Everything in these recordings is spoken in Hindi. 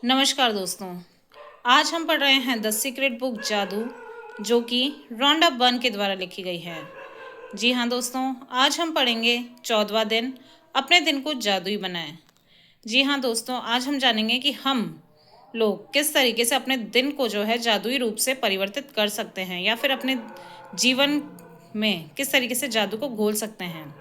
नमस्कार दोस्तों। आज हम पढ़ रहे हैं द सीक्रेट बुक जादू, जो कि रॉन्डा बर्न के द्वारा लिखी गई है। जी हाँ दोस्तों, आज हम पढ़ेंगे 14वां दिन, अपने दिन को जादुई बनाएं। जी हाँ दोस्तों, आज हम जानेंगे कि हम लोग किस तरीके से अपने दिन को जो है जादुई रूप से परिवर्तित कर सकते हैं, या फिर अपने जीवन में किस तरीके से जादू को घोल सकते हैं।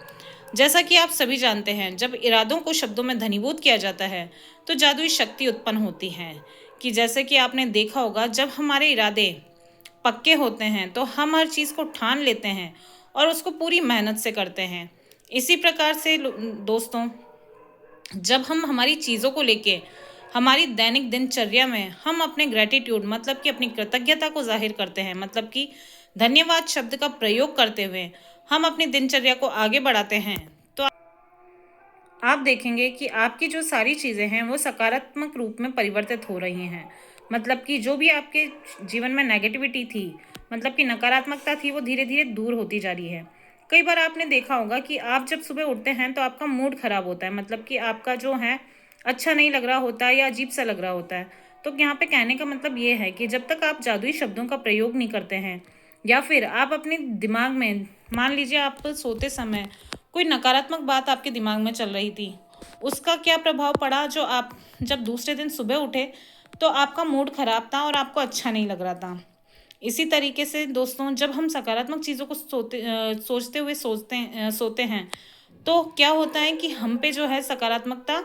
जैसा कि आप सभी जानते हैं, जब इरादों को शब्दों में घनीभूत किया जाता है तो जादुई शक्ति उत्पन्न होती है। कि जैसे कि आपने देखा होगा, जब हमारे इरादे पक्के होते हैं तो हम हर चीज़ को ठान लेते हैं और उसको पूरी मेहनत से करते हैं। इसी प्रकार से दोस्तों, जब हम हमारी चीज़ों को लेके हमारी दैनिक दिनचर्या में हम अपने ग्रेटिट्यूड मतलब कि अपनी कृतज्ञता को जाहिर करते हैं, मतलब कि धन्यवाद शब्द का प्रयोग करते हुए हम अपनी दिनचर्या को आगे बढ़ाते हैं, तो आप देखेंगे कि आपकी जो सारी चीज़ें हैं वो सकारात्मक रूप में परिवर्तित हो रही हैं। मतलब कि जो भी आपके जीवन में नेगेटिविटी थी, मतलब कि नकारात्मकता थी, वो धीरे धीरे दूर होती जा रही है। कई बार आपने देखा होगा कि आप जब सुबह उठते हैं तो आपका मूड खराब होता है, मतलब कि आपका जो है अच्छा नहीं लग रहा होता है या अजीब सा लग रहा होता है। तो यहाँ पे कहने का मतलब ये है कि जब तक आप जादुई शब्दों का प्रयोग नहीं करते हैं, या फिर आप अपने दिमाग में, मान लीजिए आप सोते समय कोई नकारात्मक बात आपके दिमाग में चल रही थी, उसका क्या प्रभाव पड़ा, जो आप जब दूसरे दिन सुबह उठे तो आपका मूड खराब था और आपको अच्छा नहीं लग रहा था। इसी तरीके से दोस्तों, जब हम सकारात्मक चीज़ों को सोचते हुए सोते हैं, तो क्या होता है कि हम पे जो है सकारात्मकता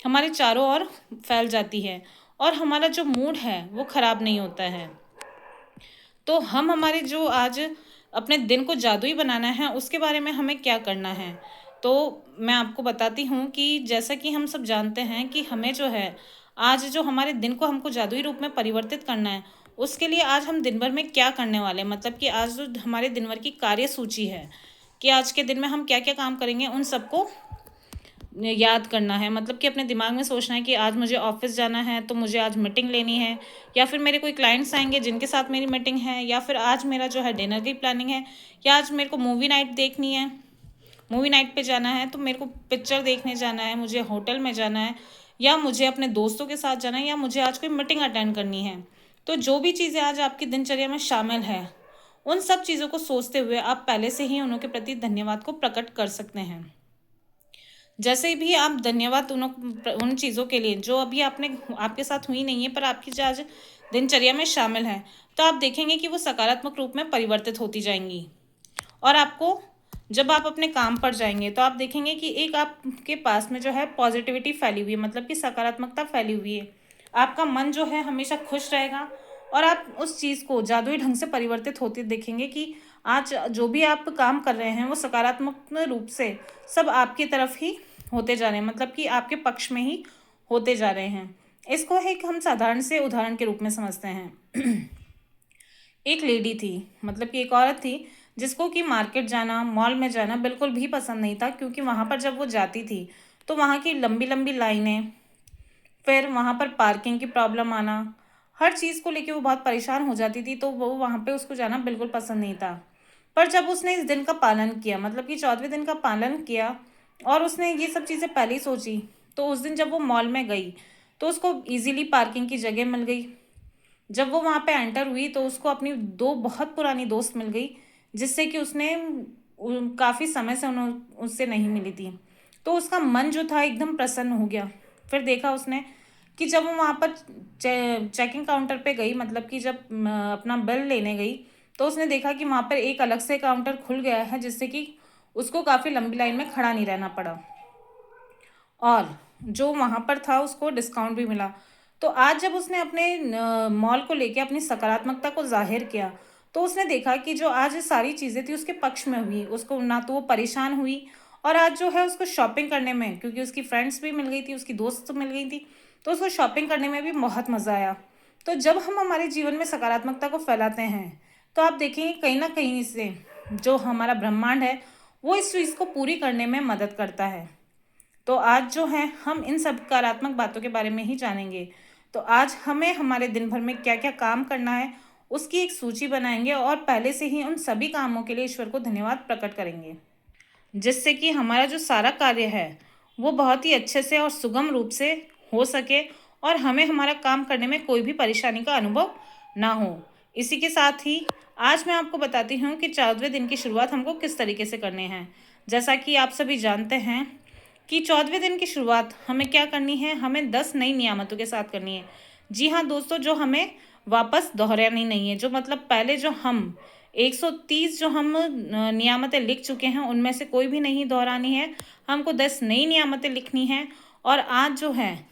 हमारे चारों ओर फैल जाती है और हमारा जो मूड है वो खराब नहीं होता है। तो हम हमारे जो आज अपने दिन को जादुई बनाना है, उसके बारे में हमें क्या करना है, तो मैं आपको बताती हूँ कि जैसा कि हम सब जानते हैं कि हमें जो है आज जो हमारे दिन को हमको जादुई रूप में परिवर्तित करना है, उसके लिए आज हम दिन भर में क्या करने वाले हैं, मतलब कि आज जो हमारे दिन भर की कार्य सूची है कि आज के दिन में हम क्या क्या काम करेंगे, उन सबको याद करना है। मतलब कि अपने दिमाग में सोचना है कि आज मुझे ऑफिस जाना है तो मुझे आज मीटिंग लेनी है, या फिर मेरे कोई क्लाइंट्स आएंगे जिनके साथ मेरी मीटिंग है, या फिर आज मेरा जो है डिनर की प्लानिंग है, या आज मेरे को मूवी नाइट देखनी है, मूवी नाइट पे जाना है, तो मेरे को पिक्चर देखने जाना है, मुझे होटल में जाना है, या मुझे अपने दोस्तों के साथ जाना है, या मुझे आज कोई मीटिंग अटेंड करनी है। तो जो भी चीज़ें आज आपकी दिनचर्या में शामिल है, उन सब चीज़ों को सोचते हुए आप पहले से ही उनके प्रति धन्यवाद को प्रकट कर सकते हैं। जैसे भी आप धन्यवाद उन चीज़ों के लिए जो अभी आपने आपके साथ हुई नहीं है पर आपकी जो आज दिनचर्या में शामिल है, तो आप देखेंगे कि वो सकारात्मक रूप में परिवर्तित होती जाएंगी। और आपको जब आप अपने काम पर जाएंगे तो आप देखेंगे कि एक आपके पास में जो है पॉजिटिविटी फैली हुई है, मतलब कि सकारात्मकता फैली हुई है। आपका मन जो है हमेशा खुश रहेगा और आप उस चीज़ को जादुई ढंग से परिवर्तित होते देखेंगे कि आज जो भी आप काम कर रहे हैं वो सकारात्मक रूप से सब आपकी तरफ ही होते जा रहे हैं, मतलब कि आपके पक्ष में ही होते जा रहे हैं। इसको एक हम साधारण से उदाहरण के रूप में समझते हैं। एक लेडी थी, मतलब कि एक औरत थी, जिसको कि मार्केट जाना, मॉल में जाना बिल्कुल भी पसंद नहीं था, क्योंकि वहाँ पर जब वो जाती थी तो वहाँ की लंबी लंबी लाइनें, फिर वहाँ पर पार्किंग की प्रॉब्लम आना, हर चीज़ को लेके वो बहुत परेशान हो जाती थी, तो वो वहाँ पे उसको जाना बिल्कुल पसंद नहीं था। पर जब उसने इस दिन का पालन किया, मतलब कि 14वें दिन का पालन किया, और उसने ये सब चीज़ें पहले ही सोची, तो उस दिन जब वो मॉल में गई तो उसको इजीली पार्किंग की जगह मिल गई। जब वो वहाँ पे एंटर हुई तो उसको अपनी दो बहुत पुरानी दोस्त मिल गई, जिससे कि उसने काफ़ी समय से उससे नहीं मिली थी। तो उसका मन जो था एकदम प्रसन्न हो गया। फिर देखा उसने कि जब वो वहाँ पर चेकिंग काउंटर पे गई, मतलब कि जब अपना बिल लेने गई, तो उसने देखा कि वहाँ पर एक अलग से काउंटर खुल गया है, जिससे कि उसको काफ़ी लंबी लाइन में खड़ा नहीं रहना पड़ा, और जो वहाँ पर था उसको डिस्काउंट भी मिला। तो आज जब उसने अपने मॉल को लेके अपनी सकारात्मकता को जाहिर किया, तो उसने देखा कि जो आज ये सारी चीज़ें थी उसके पक्ष में हुई, उसको ना तो वो परेशान हुई, और आज जो है उसको शॉपिंग करने में, क्योंकि उसकी फ्रेंड्स भी मिल गई थी, उसकी दोस्त मिल गई थी, तो उसको शॉपिंग करने में भी बहुत मज़ा आया। तो जब हम हमारे जीवन में सकारात्मकता को फैलाते हैं, तो आप देखेंगे कहीं ना कहीं से जो हमारा ब्रह्मांड है वो इस चीज़ को पूरी करने में मदद करता है। तो आज जो है हम इन सकारात्मक बातों के बारे में ही जानेंगे। तो आज हमें हमारे दिन भर में क्या क्या काम करना है उसकी एक सूची बनाएंगे, और पहले से ही उन सभी कामों के लिए ईश्वर को धन्यवाद प्रकट करेंगे, जिससे कि हमारा जो सारा कार्य है वो बहुत ही अच्छे से और सुगम रूप से हो सके, और हमें हमारा काम करने में कोई भी परेशानी का अनुभव ना हो। इसी के साथ ही आज मैं आपको बताती हूँ कि 14वें दिन की शुरुआत हमको किस तरीके से करनी है। जैसा कि आप सभी जानते हैं कि 14वें दिन की शुरुआत हमें क्या करनी है, हमें 10 नई नियामतों के साथ करनी है। जी हाँ दोस्तों, जो हमें वापस दोहरानी नहीं है, जो मतलब पहले जो हम 130 जो हम नियामतें लिख चुके हैं उनमें से कोई भी नहीं दोहरानी है। हमको 10 नई नियामतें लिखनी है और आज जो है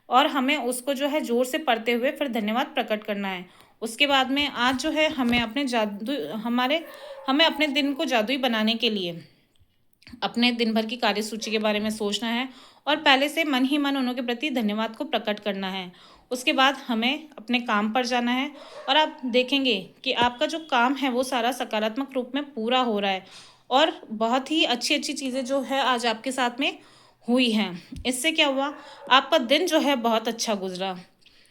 और हमें उसको जो है जोर से पढ़ते हुए फिर धन्यवाद प्रकट करना है। उसके बाद में आज जो है हमें अपने दिन को जादुई बनाने के लिए अपने दिन भर की कार्यसूची के बारे में सोचना है और पहले से मन ही मन उन्हों के प्रति धन्यवाद को प्रकट करना है। उसके बाद हमें अपने काम पर जाना है और आप देखेंगे कि आपका जो काम है वो सारा सकारात्मक रूप में पूरा हो रहा है और बहुत ही अच्छी अच्छी चीज़ें जो है आज आपके साथ में हुई हैं। इससे क्या हुआ, आपका दिन जो है बहुत अच्छा गुजरा।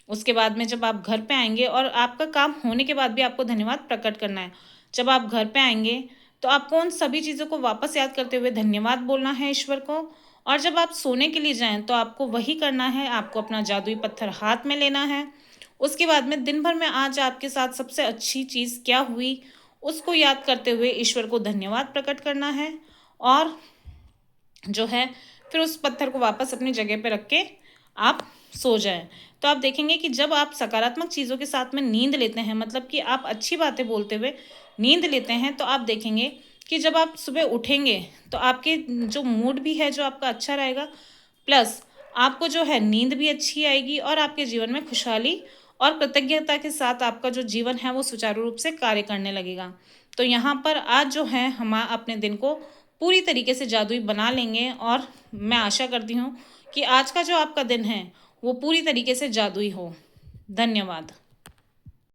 उसके बाद में जब आप घर पे आएंगे और आपका काम होने के बाद भी आपको धन्यवाद प्रकट करना है। जब आप घर पे आएंगे तो आपको उन सभी चीज़ों को वापस याद करते हुए धन्यवाद बोलना है ईश्वर को। और जब आप सोने के लिए जाएं तो आपको वही करना है, आपको अपना जादुई पत्थर हाथ में लेना है। उसके बाद में दिन भर में आज आपके साथ सबसे अच्छी चीज़ क्या हुई उसको याद करते हुए ईश्वर को धन्यवाद प्रकट करना है और जो है फिर उस पत्थर को वापस अपनी जगह पे रख के आप सो जाएं। तो आप देखेंगे कि जब आप सकारात्मक चीज़ों के साथ में नींद लेते हैं, मतलब कि आप अच्छी बातें बोलते हुए नींद लेते हैं, तो आप देखेंगे कि जब आप सुबह उठेंगे तो आपके जो मूड भी है जो आपका अच्छा रहेगा, प्लस आपको जो है नींद भी अच्छी आएगी और आपके जीवन में खुशहाली और कृतज्ञता के साथ आपका जो जीवन है वो सुचारू रूप से कार्य करने लगेगा। तो यहाँ पर आज जो है हम अपने दिन को पूरी तरीके से जादुई बना लेंगे और मैं आशा करती हूँ कि आज का जो आपका दिन है वो पूरी तरीके से जादुई हो। धन्यवाद।